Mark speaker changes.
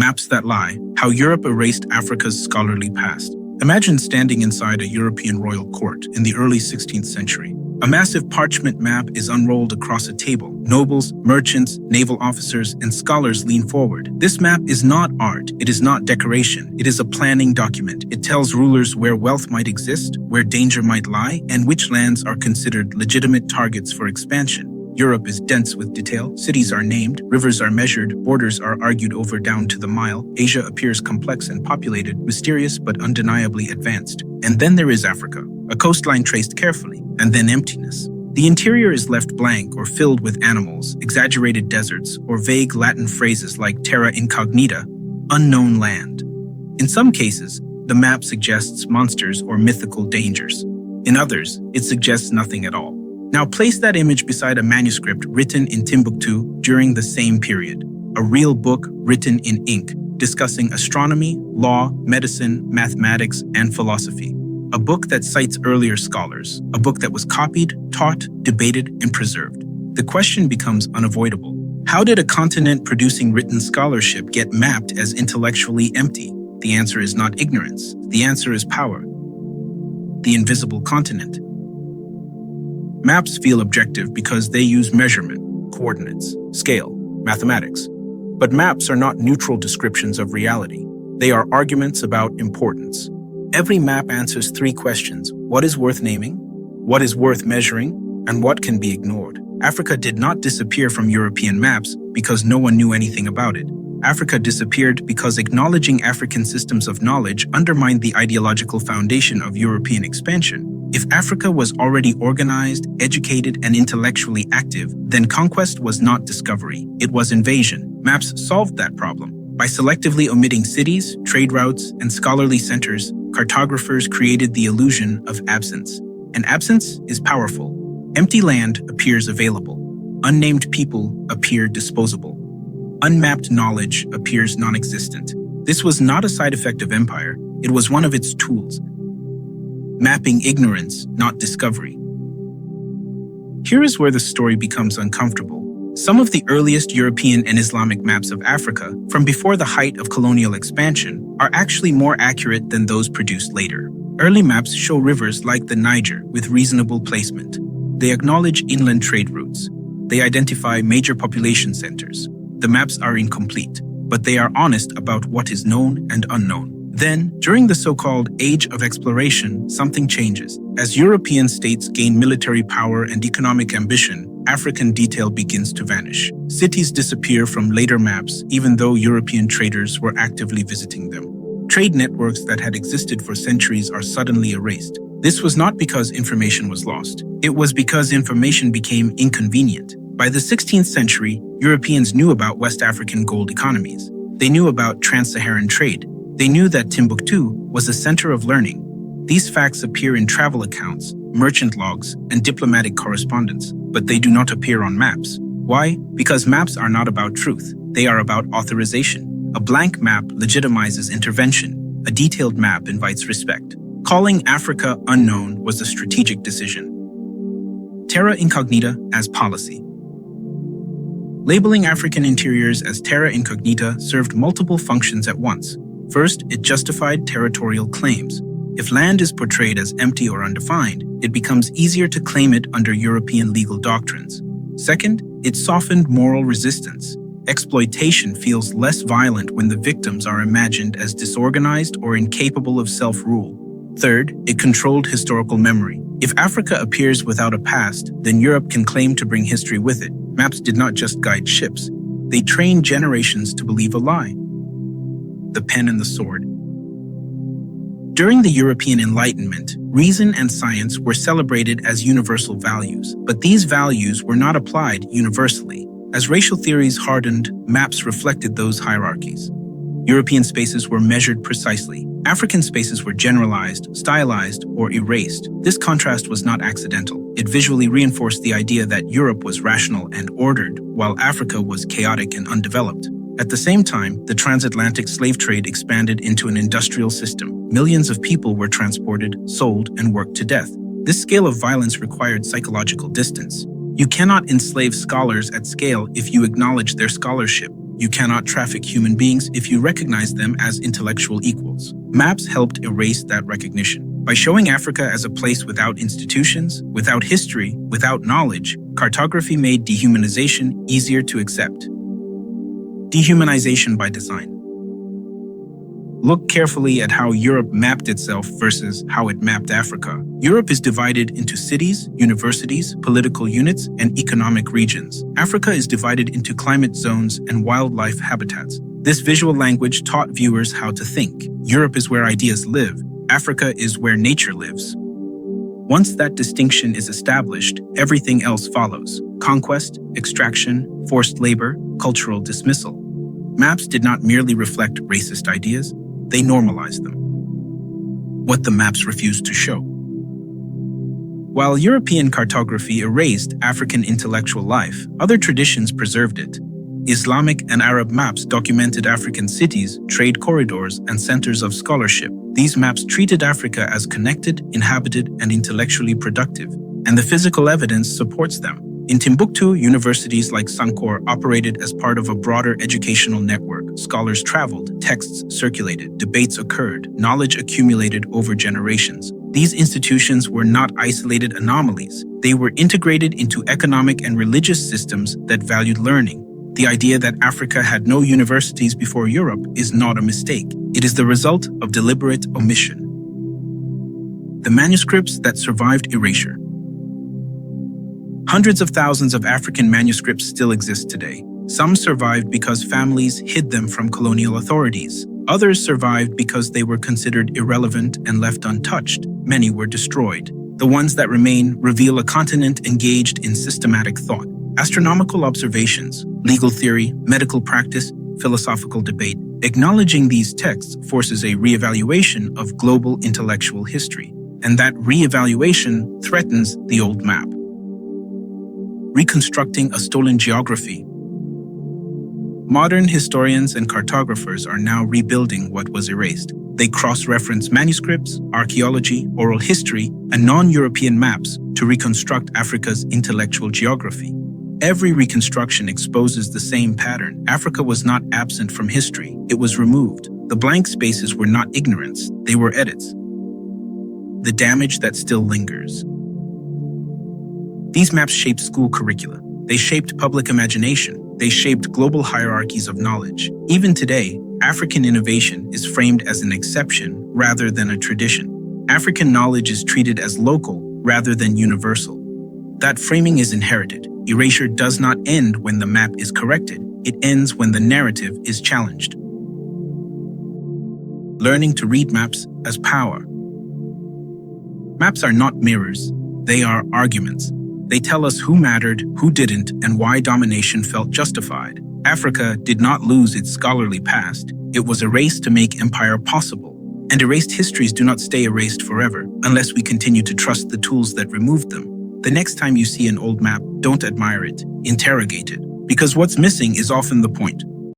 Speaker 1: Maps that lie, how Europe erased Africa's scholarly past. Imagine standing inside a European royal court in the early 16th century. A massive parchment map is unrolled across a table. Nobles, merchants, naval officers, and scholars lean forward. This map is not art. It is not decoration. It is a planning document. It tells rulers where wealth might exist, where danger might lie, and which lands are considered legitimate targets for expansion. Europe is dense with detail. Cities are named, rivers are measured, borders are argued over down to the mile. Asia appears complex and populated, mysterious but undeniably advanced. And then there is Africa, a coastline traced carefully, and then emptiness. The interior is left blank or filled with animals, exaggerated deserts, or vague Latin phrases like Terra incognita, unknown land. In some cases, the map suggests monsters or mythical dangers. In others, it suggests nothing at all. Now place that image beside a manuscript written in Timbuktu during the same period, a real book written in ink, discussing astronomy, law, medicine, mathematics, and philosophy. A book that cites earlier scholars, a book that was copied, taught, debated, and preserved. The question becomes unavoidable. How did a continent producing written scholarship get mapped as intellectually empty? The answer is not ignorance. The answer is power. The invisible continent. Maps feel objective because they use measurement, coordinates, scale, mathematics. But maps are not neutral descriptions of reality. They are arguments about importance. Every map answers three questions: what is worth naming, what is worth measuring, and what can be ignored. Africa did not disappear from European maps because no one knew anything about it. Africa disappeared because acknowledging African systems of knowledge undermined the ideological foundation of European expansion. If Africa was already organized, educated, and intellectually active, then conquest was not discovery, it was invasion. Maps solved that problem. By selectively omitting cities, trade routes, and scholarly centers, cartographers created the illusion of absence. And absence is powerful. Empty land appears available. Unnamed people appear disposable. Unmapped knowledge appears non-existent. This was not a side effect of empire, it was one of its tools. Mapping ignorance, not discovery. Here is where the story becomes uncomfortable. Some of the earliest European and Islamic maps of Africa, from before the height of colonial expansion, are actually more accurate than those produced later. Early maps show rivers like the Niger with reasonable placement. They acknowledge inland trade routes. They identify major population centers. The maps are incomplete, but they are honest about what is known and unknown. Then, during the so-called Age of Exploration, something changes. As European states gain military power and economic ambition, African detail begins to vanish. Cities disappear from later maps, even though European traders were actively visiting them. Trade networks that had existed for centuries are suddenly erased. This was not because information was lost. It was because information became inconvenient. By the 16th century, Europeans knew about West African gold economies. They knew about trans-Saharan trade. They knew that Timbuktu was a center of learning. These facts appear in travel accounts, merchant logs, and diplomatic correspondence, but they do not appear on maps. Why? Because maps are not about truth. They are about authorization. A blank map legitimizes intervention. A detailed map invites respect. Calling Africa unknown was a strategic decision. Terra incognita as policy. Labeling African interiors as terra incognita served multiple functions at once. First, it justified territorial claims. If land is portrayed as empty or undefined, it becomes easier to claim it under European legal doctrines. Second, it softened moral resistance. Exploitation feels less violent when the victims are imagined as disorganized or incapable of self-rule. Third, it controlled historical memory. If Africa appears without a past, then Europe can claim to bring history with it. Maps did not just guide ships. They trained generations to believe a lie. The pen and the sword. During the European Enlightenment, reason and science were celebrated as universal values, but these values were not applied universally. As racial theories hardened, maps reflected those hierarchies. European spaces were measured precisely. African spaces were generalized, stylized, or erased. This contrast was not accidental. It visually reinforced the idea that Europe was rational and ordered, while Africa was chaotic and undeveloped. At the same time, the transatlantic slave trade expanded into an industrial system. Millions of people were transported, sold, and worked to death. This scale of violence required psychological distance. You cannot enslave scholars at scale if you acknowledge their scholarship. You cannot traffic human beings if you recognize them as intellectual equals. Maps helped erase that recognition. By showing Africa as a place without institutions, without history, without knowledge, cartography made dehumanization easier to accept. Dehumanization by design. Look carefully at how Europe mapped itself versus how it mapped Africa. Europe is divided into cities, universities, political units, and economic regions. Africa is divided into climate zones and wildlife habitats. This visual language taught viewers how to think. Europe is where ideas live. Africa is where nature lives. Once that distinction is established, everything else follows: conquest, extraction, forced labor, cultural dismissal. Maps did not merely reflect racist ideas, they normalized them. What the maps refused to show. While European cartography erased African intellectual life, other traditions preserved it. Islamic and Arab maps documented African cities, trade corridors, and centers of scholarship. These maps treated Africa as connected, inhabited, and intellectually productive, and the physical evidence supports them. In Timbuktu, universities like Sankore operated as part of a broader educational network. Scholars traveled, texts circulated, debates occurred, knowledge accumulated over generations. These institutions were not isolated anomalies. They were integrated into economic and religious systems that valued learning. The idea that Africa had no universities before Europe is not a mistake. It is the result of deliberate omission. The manuscripts that survived erasure. Hundreds of thousands of African manuscripts still exist today. Some survived because families hid them from colonial authorities. Others survived because they were considered irrelevant and left untouched. Many were destroyed. The ones that remain reveal a continent engaged in systematic thought. Astronomical observations, legal theory, medical practice, philosophical debate. Acknowledging these texts forces a reevaluation of global intellectual history, and that reevaluation threatens the old map. Reconstructing a stolen geography. Modern historians and cartographers are now rebuilding what was erased. They cross-reference manuscripts, archaeology, oral history, and non-European maps to reconstruct Africa's intellectual geography. Every reconstruction exposes the same pattern. Africa was not absent from history, it was removed. The blank spaces were not ignorance, they were edits. The damage that still lingers. These maps shaped school curricula. They shaped public imagination. They shaped global hierarchies of knowledge. Even today, African innovation is framed as an exception rather than a tradition. African knowledge is treated as local rather than universal. That framing is inherited. Erasure does not end when the map is corrected. It ends when the narrative is challenged. Learning to read maps as power. Maps are not mirrors. They are arguments. They tell us who mattered, who didn't, and why domination felt justified. Africa did not lose its scholarly past. It was erased to make empire possible. And erased histories do not stay erased forever, unless we continue to trust the tools that removed them. The next time you see an old map, don't admire it, interrogate it. Because what's missing is often the point.